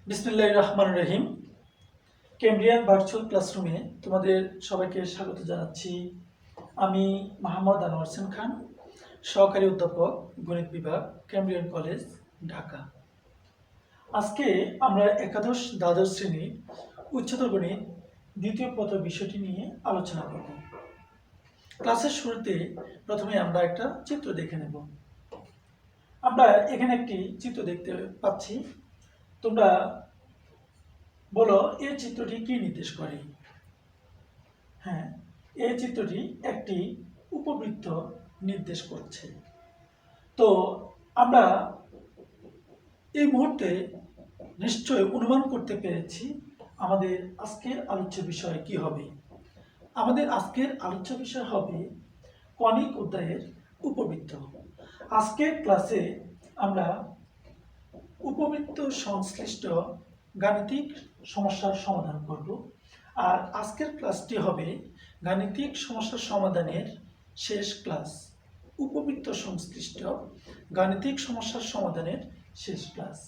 বিসমিল্লাহির রহমানির রহিম। Cambrian virtual ক্লাসরুমে তোমাদের সবাইকে স্বাগত জানাচ্ছি। আমি মোহাম্মদ আনোয়ার হোসেন খান, সহকারী অধ্যাপক, গণিত বিভাগ, ক্যামব্রিয়ান কলেজ, ঢাকা। আজকে আমরা একাদশ দ্বাদশ শ্রেণীর উচ্চতর গণিত দ্বিতীয় পত্র বিষয়টি নিয়ে আলোচনা করব। ক্লাসের শুরুতে প্রথমে আমরা একটা চিত্র দেখে নেব। আমরা এখানে একটি চিত্র দেখতে পাচ্ছি। তোমরা বলো, এই চিত্রটি কি নির্দেশ করে? হ্যাঁ, এই চিত্রটি একটি উপবৃত্ত নির্দেশ করছে। তো আমরা এই মুহূর্তে নিশ্চয় অনুমান করতে পেরেছি আমাদের আজকের আলোচ্য বিষয় কি হবে। আমাদের আজকের আলোচ্য বিষয় হবে কনিক অধ্যায়ের উপবৃত্ত। আজকের ক্লাসে আমরা উপবৃত্ত সংশ্লিষ্ট গাণিতিক সমস্যার সমাধান করব। আর আজকের ক্লাসটি হবে গাণিতিক সমস্যার সমাধানের শেষ ক্লাস। উপবৃত্ত সংশ্লিষ্ট গাণিতিক সমস্যার সমাধানের শেষ ক্লাস।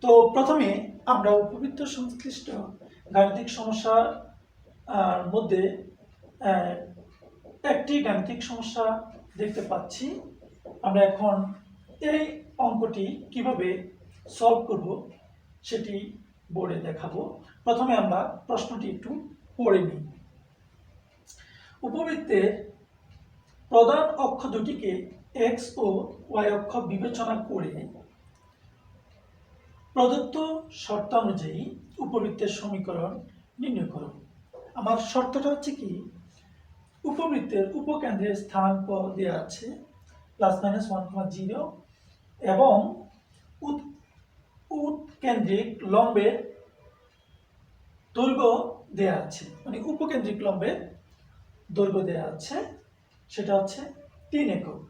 তো প্রথমে আমরা উপবৃত্ত সংশ্লিষ্ট গাণিতিক সমস্যার মধ্যে একটি গাণিতিক সমস্যা দেখতে পাচ্ছি। আমরা এখন এই অঙ্কটি কিভাবে সলভ করব সেটি বোর্ডে দেখাবো। প্রথমে আমরা প্রশ্নটি একটু পড়ে নিই। উপবৃত্তের প্রধান অক্ষ দুটিকে এক্স ও ওয়াই অক্ষ বিবেচনা করে প্রদত্ত শর্তানুযায়ী উপবৃত্তের সমীকরণ নির্ণয় করো। আমার শর্তটা হচ্ছে কি, উপবৃত্তের উপকেন্দ্রের স্থানাঙ্ক দেওয়া আছে +-1,0 এবং উৎকেন্দ্রিক লম্বের দৈর্ঘ্য দেয়া আছে, মানে উপকেন্দ্রিক লম্বের দৈর্ঘ্য দেয়া আছে, সেটা হচ্ছে 3 একক।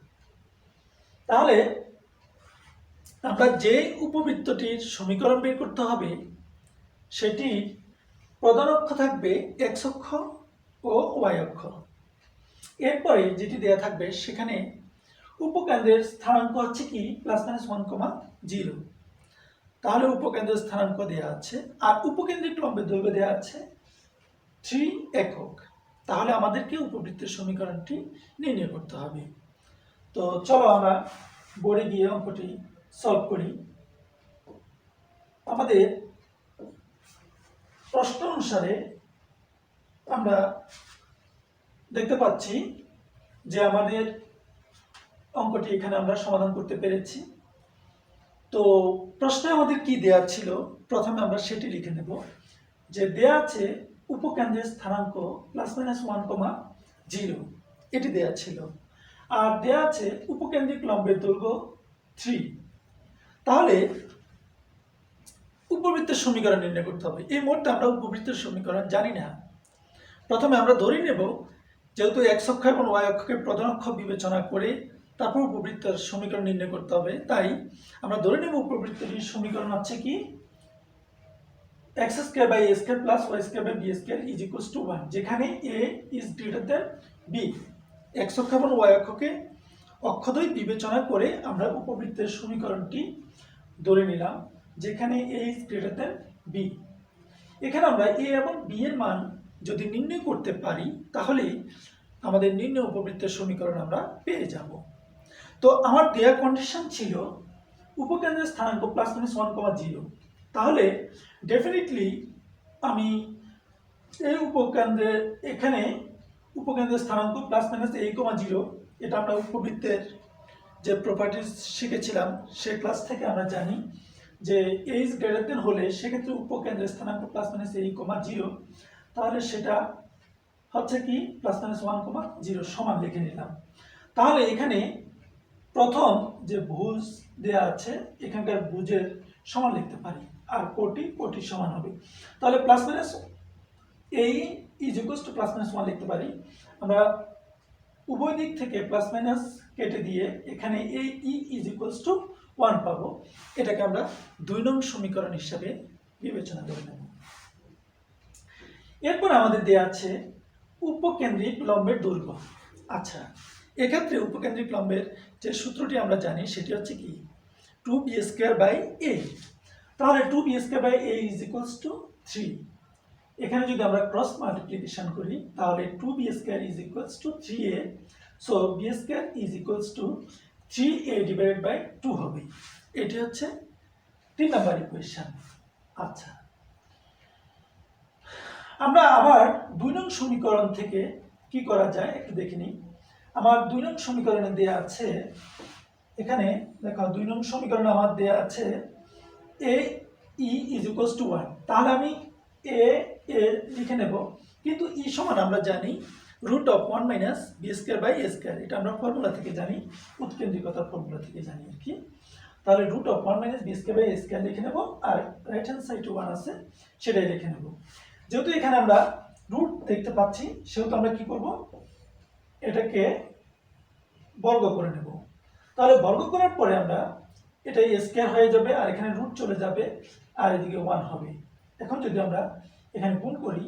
তাহলে আমরা যে উপবৃত্তটির সমীকরণ বের করতে হবে সেটির প্রধান অক্ষ থাকবে এক্স অক্ষ ও ওয়াই অক্ষ। এরপরে যেটি দেয়া থাকবে সেখানে উপকেন্দ্রের স্থানাঙ্ক হচ্ছে কি +-1,0। তাহলে উপকেন্দ্রের স্থানাঙ্ক দেওয়া আছে আর উপকেন্দ্রিক লম্বের দৈর্ঘ্য দেওয়া আছে 3 একক। তাহলে আমাদেরকে উপবৃত্তের সমীকরণটি নির্ণয় করতে হবে। তো চলো আমরা বোর্ডে গিয়ে অঙ্কটি সলভ করি। আমাদের প্রশ্ন অনুসারে আমরা দেখতে পাচ্ছি যে আমাদের অঙ্কটি এখানে আমরা সমাধান করতে পেরেছি। তো প্রশ্নে আমাদের কি দেয়া ছিল, প্রথমে আমরা সেটি লিখে নেব। যে দেয়া আছে উপকেন্দ্রের স্থানাঙ্ক +-1,0 এটি দেয়া ছিল, আর দেয়া আছে উপকেন্দ্রিক লম্বের দৈর্ঘ্য 3। তাহলে উপবৃত্তের সমীকরণ নির্ণয় করতে হবে। এই মুহূর্তে আমরা উপবৃত্তের সমীকরণ জানি না। প্রথমে আমরা ধরে নেব যেহেতু এক্স অক্ষ এবং ওয়াই অক্ষকে প্রধান অক্ষ বিবেচনা করে তারপর উপবৃত্তের সমীকরণ নির্ণয় করতে হবে, তাই আমরা ধরে নেব উপবৃত্তটির সমীকরণ হচ্ছে কি x² / a² + y² / b² = 1, যেখানে a is greater than b। X অক্ষ এবং ওয়াই অক্ষকে অক্ষদ্বয় বিবেচনা করে আমরা উপবৃত্তের সমীকরণটি ধরে নিলাম, যেখানে a is greater than b। এখানে আমরা a এবং b এর মান যদি নির্ণয় করতে পারি তাহলে আমাদের নির্ণয় উপবৃত্তের সমীকরণ আমরা পেয়ে যাব। তো আমার দেয়া কন্ডিশন ছিল উপকেন্দ্রের স্থানাঙ্ক +-1,0। তাহলে ডেফিনেটলি আমি এই উপকেন্দ্রের এখানে উপকেন্দ্রের স্থানাঙ্ক +-a,0, এটা আমরা উপবৃত্তের যে প্রপার্টিজ শিখেছিলাম সে ক্লাস থেকে আমরা জানি যে a is greater than হলে সেক্ষেত্রে উপকেন্দ্রের স্থানাঙ্ক +-a,0, তাহলে সেটা হচ্ছে কি +-1,0 সমান লিখে নিলাম। তাহলে এখানে প্রথম যে ভুজ দেয়া আছে এখানকার ভুজের সমান লিখতে পারি, আর কোটি সমান হবে। তাহলে +-a = +-1 লিখতে পারি। আমরা উভয় দিক থেকে প্লাস কেটে দিয়ে এখানে a = 1 পাবো। এটাকে আমরা 2 নং সমীকরণ হিসাবে বিবেচনা করে নেব। এরপর আমাদের দেয়া আছে উপকেন্দ্রিক লম্বের দৈর্ঘ্য। আচ্ছা, এক্ষেত্রে উপকেন্দ্রিক লম্বের যে সূত্রটি আমরা জানি সেটি হচ্ছে কি 2b² / a। তাহলে 2b² a is equals two 3। এখানে যদি আমরা ক্রস মাল্টিপ্লিকেশন করি তাহলে 2b² is equals to 3a, so b² is equals to 3a divided by 2 হবে। এটি হচ্ছে 3 নাম্বার ইকুয়েশন। আচ্ছা, আমরা আবার 2 নং সমীকরণ থেকে কি করা যায় একটু দেখে নিই। আমার 2 নং সমীকরণে দেয়া আছে, এখানে দেখো 2 নং সমীকরণে আমার দেয়া আছে a e is equals to 1। তাহলে আমি a লিখে নেব, কিন্তু e সমান আমরা জানি √1 মাইনাস b² বাই a²। এটা আমরা ফর্মুলা থেকে জানি, উৎকেন্দ্রিকতার ফর্মুলা থেকে জানি আর কি। তাহলে √1 মাইনাস b² বাই a² লিখে নেব, আর রাইট হ্যান্ড সাইডে 1 আছে সেটাই লিখে নেব। যেহেতু এখানে আমরা রুট দেখতে পাচ্ছি সেহেতু আমরা কি করব, এটাকে বর্গ করে নেব। তাহলে বর্গ করার পরে আমরা এটা a² হয়ে যাবে, আর এখানে রুট চলে যাবে, আর এদিকে 1 হবে। এখন যদি আমরা এখানে গুণ করি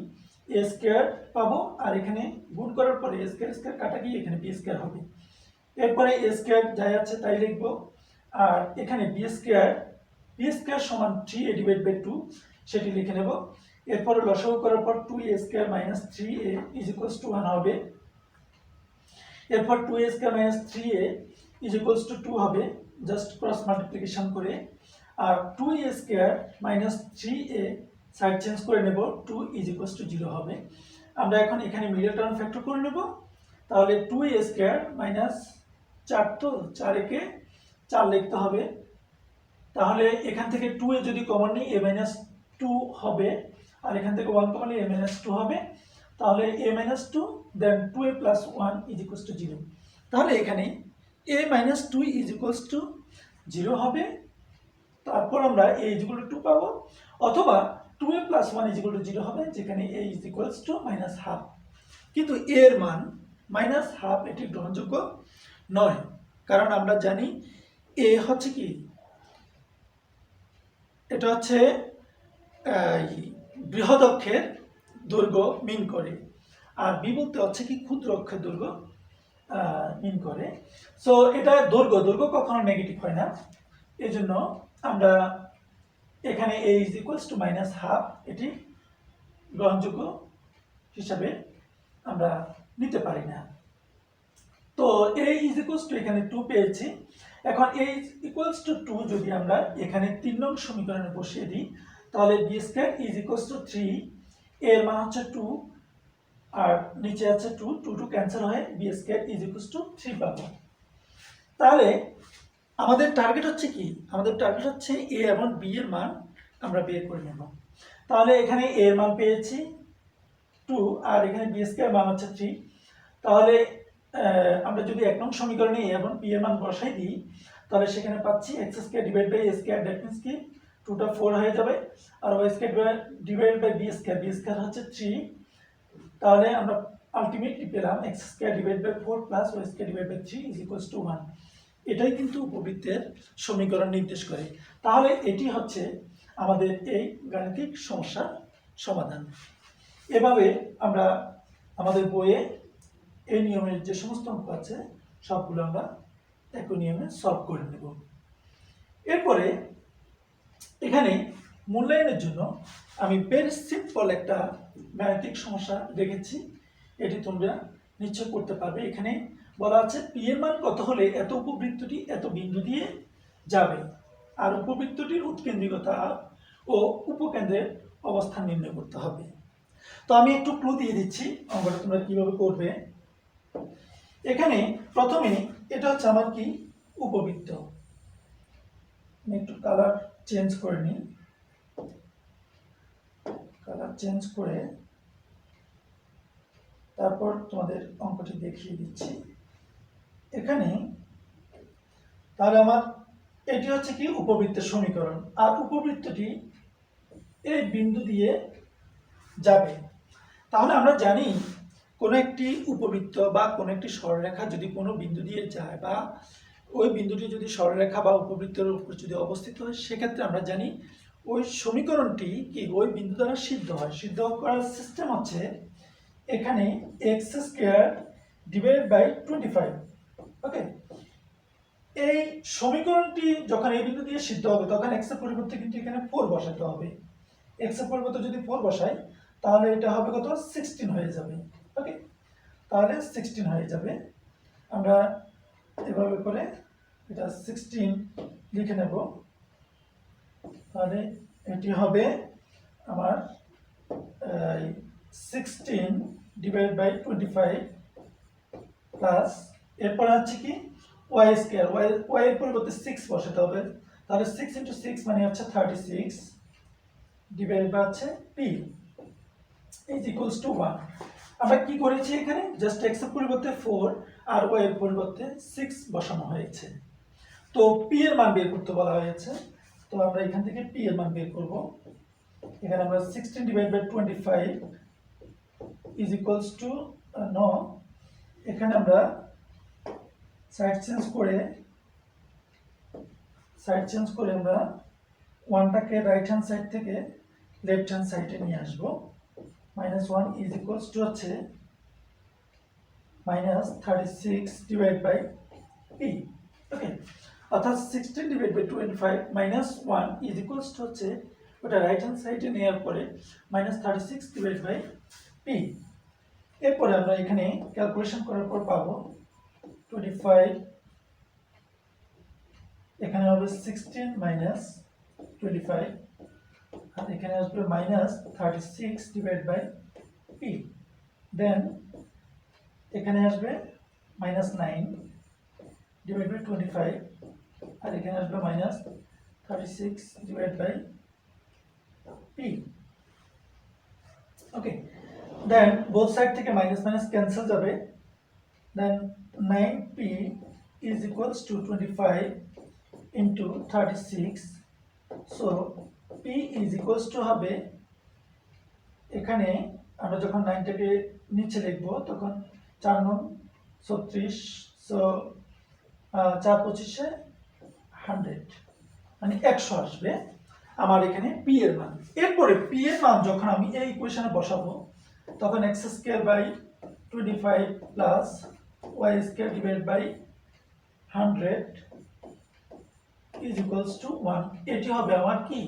a² পাবো, আর এখানে গুণ করার পরে a² কাটা গিয়ে এখানে b² হবে। এরপরে a² যাই আছে তাই লিখবো, আর এখানে b² সমান 3a ডিভাইড বাই 2 সেটি লিখে নেব। এরপরে লসাগু করার পর 2a² minus 3a is equals to 1 হবে। এরপর 2a² minus 3a is equals two 2 হবে, জাস্ট ক্রস মাল্টিপ্লিকেশন করে। আর 2a² minus 3a side change করে নেব, 2 ইজ ইকুয়ালস টু 0 হবে। আমরা এখন এখানে মিডল টার্ম ফ্যাক্টর করে নেব। তাহলে 2a² মাইনাস 4, তো 4 একে 4 লিখতে হবে। তাহলে এখান থেকে 2a যদি কমন নিই a মাইনাস 2 হবে, আর এখান থেকে 1 কমন নিই a মাইনাস 2 হবে। তাহলে a minus 2 then 2a plus 1 is equals to 0। তাহলে এখানে a minus 2 is equals to 0 হবে। তারপর আমরা a ইজ ইকুয়াল টু 2 পাবো, অথবা 2a plus 1 is equal to 0 হবে, যেখানে a is equals two minus half. কিন্তু a এর মান মাইনাস হাফ এটি গ্রহণযোগ্য নয়, কারণ আমরা জানি a হচ্ছে কি, এটা হচ্ছে বৃহৎ অক্ষের দৈর্ঘ্য মিন করে, আর b বলতে হচ্ছে কি ক্ষুদ্র অক্ষের দৈর্ঘ্য মিন করে। সো এটা দৈর্ঘ্য কখনো নেগেটিভ হয় না, এজন্য আমরা এখানে a is equals two minus half এটি গ্রহণযোগ্য হিসাবে আমরা নিতে পারি না। তো a ইজ ইকুয়ালস টু এখানে 2 পেয়েছি। এখন a ইজ ইকুয়ালস টু 2 যদি আমরা এখানে 3 নং সমীকরণে বসিয়ে দিই, তাহলে b² ইজ ইকুয়ালস টু 3, এর মান হচ্ছে 2, আর নিচে আছে 2 ক্যান্সেল হয়ে b² ইজ ইকুয়ালস টু 3 পাবো। তাহলে আমাদের টার্গেট হচ্ছে কি, আমাদের টার্গেট হচ্ছে a এবং b এর মান আমরা বের করে নেব। তাহলে এখানে a এর মান পেয়েছি 2, আর এখানে b² মান হচ্ছে 3। তাহলে আমরা যদি 1 নং সমীকরণে a এবং b এর মান বসাই দিই, তাহলে সেখানে পাচ্ছি x² divide by a², that means কি 2টা 4 হয়ে যাবে, আর y² ডিভাইড বাই b² হচ্ছে 3। তাহলে আমরা আলটিমেটলি পেলাম x² divide by 4 plus y² divide by 3 is equals to 1। এটাই কিন্তু উপবৃত্তের সমীকরণ নির্দেশ করে। তাহলে এটি হচ্ছে আমাদের এই গাণিতিক সমস্যার সমাধান। এভাবে আমরা আমাদের বইয়ে এই নিয়মের যে সমস্ত অঙ্ক আছে সবগুলো আমরা একই নিয়মে সলভ করে নেব। এরপরে এখানে মূল্যায়নের জন্য আমি ভেরি সিম্পল একটা গাণিতিক সমস্যা রেখেছি, এটি তোমরা নিশ্চয় করতে পারবে। এখানে বলা আছে পি এর মান কত হলে এত উপবৃত্তটি এত বিন্দু দিয়ে যাবে, আর উপবৃত্তটির উৎকেন্দ্রিকতা ও উপকেন্দ্রের অবস্থান নির্ণয় করতে হবে। তো আমি একটু ক্লু দিয়ে দিচ্ছি অঙ্কটা তোমরা কিভাবে করবে। এখানে প্রথমে এটা হচ্ছে আমার কি উপবৃত্ত, আমি একটু কালার চেঞ্জ করে নিই, কালার চেঞ্জ করে তারপর তোমাদের অঙ্কটি দেখিয়ে দিচ্ছি। এখানে তাহলে আমার এটি হচ্ছে কি উপবৃত্তের সমীকরণ, আর উপবৃত্তটি এই বিন্দু দিয়ে যাবে। তাহলে আমরা জানি কোনো একটি উপবৃত্ত বা কোনো একটি সরলরেখা যদি কোনো বিন্দু দিয়ে যায়, বা ওই বিন্দুটি যদি সরলরেখা বা উপবৃত্তের উপর যদি অবস্থিত হয়, সেক্ষেত্রে আমরা জানি ওই সমীকরণটি কি ওই বিন্দু দ্বারা সিদ্ধ হয়। সিদ্ধ করার সিস্টেম হচ্ছে এখানে x² ডিভাইড বাই 25, ওকে। এই সমীকরণটি যখন এই বিন্দু দিয়ে সিদ্ধ হবে তখন x এর পরিবর্তে কিন্তু এখানে 4 বসাতে হবে। x এর পরিবর্তে যদি 4 বসাই তাহলে এটা হবে কত 16 হয়ে যাবে। ওকে, তাহলে 16 হয়ে যাবে। আমরা এভাবে করে এটা 16 লিখে নেব। তাহলে এটি হবে আমার 16 ডিভাইড বাই 25 প্লাস এরপর আছে কি y স্কয়ার, y এর পরিবর্তে 6 বসাতে হবে। তাহলে 6 × 6 মানে হচ্ছে 36 ডিভাইড বাই আছে p ইজ ইকুয়ালস টু 1। আমরা কি করেছি এখানে জাস্ট x এর পরিবর্তে 4 আর y এর পরিবর্তে 6 বসানো হয়েছে। তো p এর মান বের করতে বলা হয়েছে। তো আমরা এখান থেকে p এর মান বের করব। এখানে আমরা 16 divide by 25 is equals to no, এখানে আমরা সাইড চেঞ্জ করে আমরা 1টাকে রাইট হ্যান্ড সাইড থেকে লেফট হ্যান্ড সাইডে নিয়ে আসব। -1 ইজ ইকুয়ালস টু হচ্ছে -36 ডিভাইড বাই p। ওকে, অর্থাৎ 16 divide by 25 -1 is equals to হচ্ছে ওটা রাইট হ্যান্ড সাইডে নেওয়ার পরে -36 ডিভাইড বাই p। এরপরে আমরা এখানে ক্যালকুলেশন করার পর পাবো 25, এখানে হবে 16 - 25 আর এখানে আসবে -36 ডিভাইড বাই p। দেন এখানে আসবে -9 ডিভাইড বাই 25 আর এখানে আসবে -36 divide by p। Okay, then both side থেকে মাইনাস মাইনাস ক্যান্সেল যাবে। Then 9p is equals to 25 into 36, so p is equals to হবে এখানে আমরা যখন 9টাকে নিচে লিখব তখন 4 9 36, সো 4 25 100 মানে 100 আসবে আমার এখানে p এর মান। এরপরে p এর মান যখন আমি এই ইকুয়েশনে বসাবো তখন x square by 25 plus y square divide by 100 is equals to 1। এটি হবে আমার কি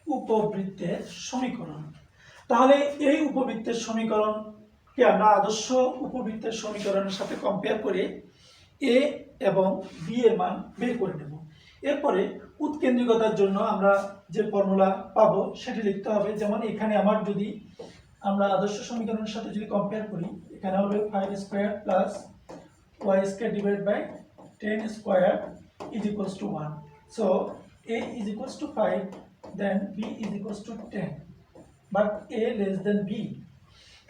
উপবৃত্তের সমীকরণ। তাহলে এই উপবৃত্তের সমীকরণকে আমরা আদর্শ উপবৃত্তের সমীকরণের সাথে কম্পেয়ার করে a এবং b এর মান বের করে নেব। এরপরে উৎকেন্দ্রিকতার জন্য আমরা যে ফর্মুলা পাবো সেটি লিখতে হবে। যেমন এখানে আমার যদি আমরা আদর্শ সমীকরণের সাথে যদি কম্পেয়ার করি এখানে হবে 5 square plus y square divide by 10 square is equals to 1। So a is equals to 5, then b is equals to 10, but a less than b।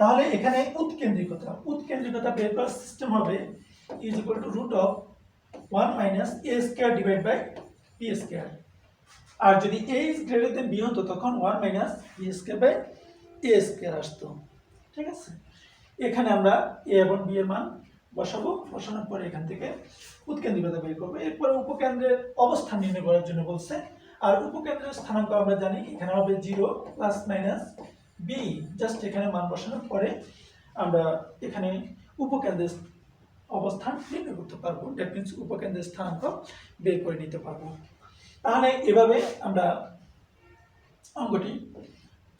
তাহলে এখানে উৎকেন্দ্রিকতা বের করার সিস্টেম হবে is equal to root of 1 minus a square divided by b square। আর যদি a is greater than b হতো তখন 1 minus b square by a square আসতো। ঠিক আছে, এখানে আমরা a এবং b এর মান বসাবো। বসানোর পরে এখান থেকে উৎকেন্দ্রিকতা বের করবো। এরপরে উপকেন্দ্রের অবস্থান নির্ণয় করার জন্য বলছে। আর উপকেন্দ্রের স্থানাঙ্ক আমরা জানি এখানে হবে 0 প্লাস মাইনাস b। জাস্ট এখানে মান বসানোর পরে আমরা এখানে উপকেন্দ্রের অবস্থান নির্ণয় করতে পারবো। দ্যাট মিন্স উপকেন্দ্রের স্থানাঙ্ক বের করে নিতে পারবো। তাহলে এভাবে আমরা অঙ্কটি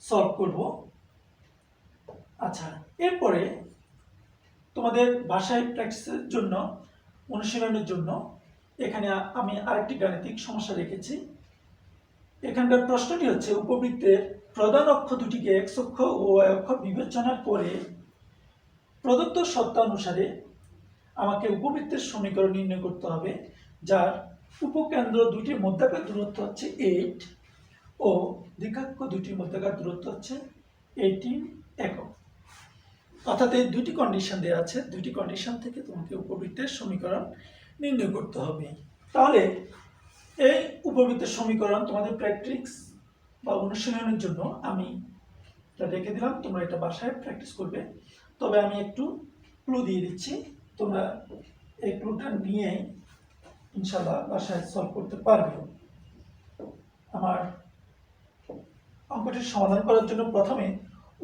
সলভ করব। আচ্ছা, এরপরে তোমাদের ভাষায় প্র্যাকটিসের জন্য অনুশীলনের জন্য এখানে আমি আরেকটি গাণিতিক সমস্যা রেখেছি। এখানকার প্রশ্নটি হচ্ছে উপবৃত্তের প্রধান অক্ষ দুটিকে x অক্ষ ও y অক্ষ বিবেচনা করে প্রদত্ত শর্তানুসারে আমাকে উপবৃত্তের সমীকরণ নির্ণয় করতে হবে যার উপকেন্দ্র দুটির মধ্যকার দূরত্ব হচ্ছে 8 ও দ্বিঘাক্ষ দুটির মধ্যকার দূরত্ব হচ্ছে 18 একক। অর্থাৎ এই দুটি কন্ডিশন দেওয়া আছে, দুটি কন্ডিশন থেকে তোমাকে উপবৃত্তের সমীকরণ নির্ণয় করতে হবে। তাহলে এই উপবৃত্তের সমীকরণ তোমাদের প্র্যাকটিস বা অনুশীলনের জন্য আমি এটা রেখে দিলাম, তোমরা এটা বাসায় প্র্যাকটিস করবে। তবে আমি একটু ক্লু দিয়ে দিচ্ছি, তোমরা এই ক্লুটা নিয়ে ইনশাআল্লাহ বাসায় সলভ করতে পারবে। আমার অঙ্কটির সমাধান করার জন্য প্রথমে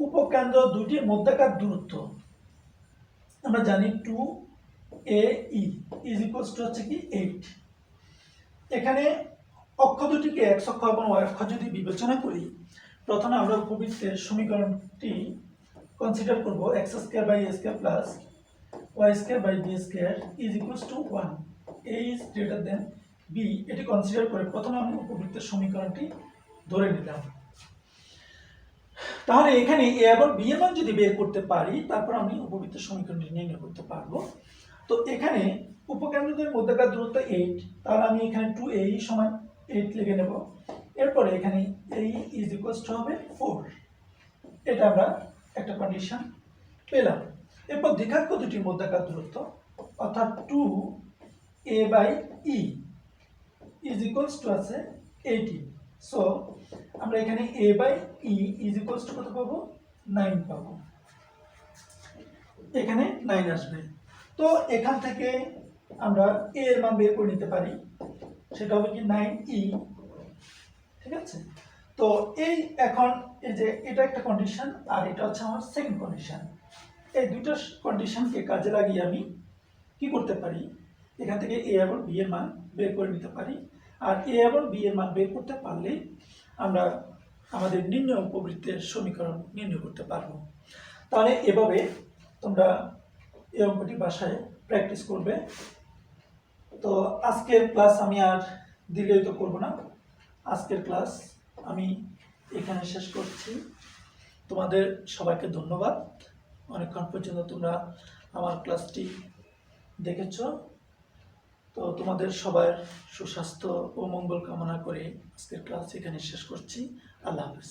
উপকেন্দ্র দুটির মধ্যকার দূরত্ব আমরা জানি 2 এ ই ইজ ইকুয়ালস টু হচ্ছে কি 8। এখানে অক্ষ দুটিকে x অক্ষ এবং y অক্ষ যদি বিবেচনা করি, প্রথমে আমরা উপবৃত্তের সমীকরণটি কনসিডার করব x square by a square plus y square by b square is equals to 1, a is greater than b। এটি কনসিডার করে প্রথমে আমি উপবৃত্তের সমীকরণটি ধরে নিলাম। তাহলে এখানে a এবং b এর মান যদি বের করতে পারি, তারপর আমি উপবৃত্তের সমীকরণটি নির্ণয় করতে পারবো। তো এখানে উপকেন্দ্রদের মধ্যকার দূরত্ব 8, তাহলে আমি এখানে 2a সমান 8 লিখে নেব। এরপরে এখানে a ইজ ইকুয়ালস টু হবে 4। এটা আমরা একটা কন্ডিশন পেলাম। এরপর দ্বিঘাত দুটির মধ্যকার দূরত্ব অর্থাৎ 2a by e is equals to আছে 18। সো আমরা এখানে a by e is equals to কত পাবো? 9 পাবো। এখানে 9 আসবে। তো এখান থেকে আমরা a এর মান বের করে নিতে পারি, সেটা হবে কি 9e। ঠিক আছে, তো এই এখন এই যে এটা একটা কন্ডিশন আর এটা হচ্ছে আমার সেকেন্ড কন্ডিশন। এই দুটো কন্ডিশনকে কাজে লাগিয়ে আমি কি করতে পারি, এখান থেকে a এবং b এর মান বের করে নিতে পারি। আর a এবং b এর মান বের করতে পারলে আমরা আমাদের নির্ণয় উপবৃত্তের সমীকরণ নির্ণয় করতে পারবো। তাহলে এভাবে তোমরা এই অঙ্কটি বাসায় প্র্যাকটিস করবে। তো আজকের ক্লাস আমি আর দীর্ঘায়িত করব না, আজকের ক্লাস আমি এখানে শেষ করছি। তোমাদের সবাইকে ধন্যবাদ, অনেকক্ষণ পর্যন্ত তোমরা আমার ক্লাসটি দেখেছ। তো তোমাদের সবার সুস্বাস্থ্য ও মঙ্গল কামনা করে আজকের ক্লাস এখানে শেষ করছি। আল্লাহ হাফেজ।